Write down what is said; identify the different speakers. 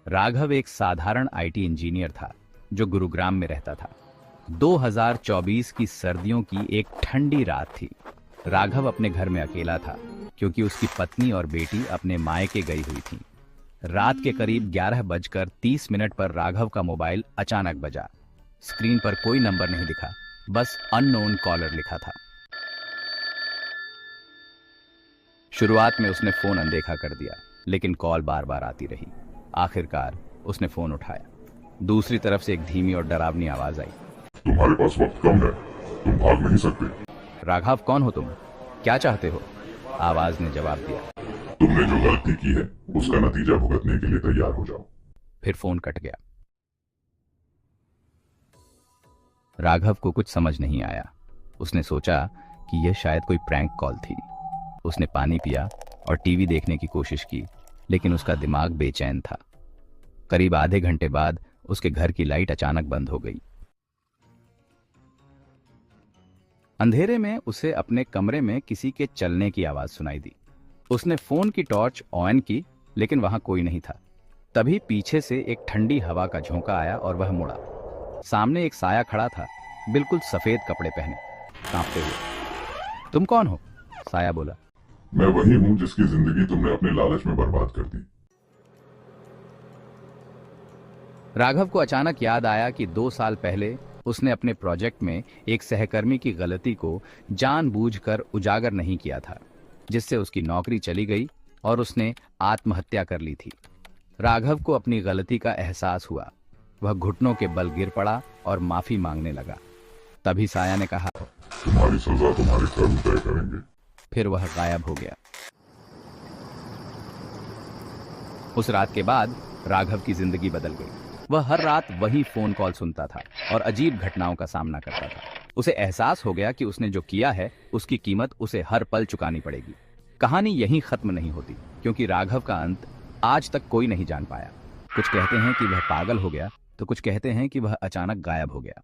Speaker 1: राघव एक साधारण IT engineer था जो गुरुग्राम में रहता था। 2024 की सर्दियों की एक ठंडी रात थी। राघव अपने घर में अकेला था क्योंकि उसकी पत्नी और बेटी अपने मायके गई हुई थी। रात के करीब 11:30 पर राघव का मोबाइल अचानक बजा। स्क्रीन पर कोई नंबर नहीं दिखा, बस अननोन कॉलर लिखा था। शुरुआत में उसने फोन अनदेखा कर दिया, लेकिन कॉल बार बार आती रही। आखिरकार उसने फोन उठाया। दूसरी तरफ से एक धीमी और डरावनी आवाज आई।
Speaker 2: तुम्हारे पास वक्त कम है, तुम भाग नहीं सकते।
Speaker 1: राघव, कौन हो तुम? क्या चाहते हो? आवाज ने जवाब दिया।
Speaker 2: तुमने जो गलती की है उसका नतीजा भुगतने के लिए तैयार हो जाओ।
Speaker 1: फिर फोन कट गया। राघव को कुछ समझ नहीं आया। उसने सोचा कि यह शायद कोई प्रैंक कॉल थी। उसने पानी पिया और टीवी देखने की कोशिश की, लेकिन उसका दिमाग बेचैन था। करीब आधे घंटे बाद उसके घर की लाइट अचानक बंद हो गई। अंधेरे में उसे अपने कमरे में किसी के चलने की आवाज सुनाई दी। उसने फोन की टॉर्च ऑन की, लेकिन वहां कोई नहीं था। तभी पीछे से एक ठंडी हवा का झोंका आया और वह मुड़ा। सामने एक साया खड़ा था, बिल्कुल सफेद कपड़े पहने, कांपते हुए। तुम कौन हो? साया बोला।
Speaker 2: मैं वही हूँ जिसकी जिंदगी तुमने अपने लालच में बर्बाद कर दी।
Speaker 1: राघव को अचानक याद आया कि 2 साल पहले उसने अपने प्रोजेक्ट में एक सहकर्मी की गलती को जानबूझकर उजागर नहीं किया था, जिससे उसकी नौकरी चली गई और उसने आत्महत्या कर ली थी। राघव को अपनी गलती का एहसास हुआ। वह घुटनों के बल गिर पड़ा और माफी मांगने लगा। तभी साया ने कहा,
Speaker 2: तुम्हारी सजा तुम्हारे कर्म तय करेंगे।
Speaker 1: फिर वह गायब हो गया। उस रात के बाद राघव की जिंदगी बदल गई। वह हर रात वही फोन कॉल सुनता था और अजीब घटनाओं का सामना करता था। उसे एहसास हो गया कि उसने जो किया है उसकी कीमत उसे हर पल चुकानी पड़ेगी। कहानी यहीं खत्म नहीं होती, क्योंकि राघव का अंत आज तक कोई नहीं जान पाया। कुछ कहते हैं कि वह पागल हो गया, तो कुछ कहते हैं कि वह अचानक गायब हो गया।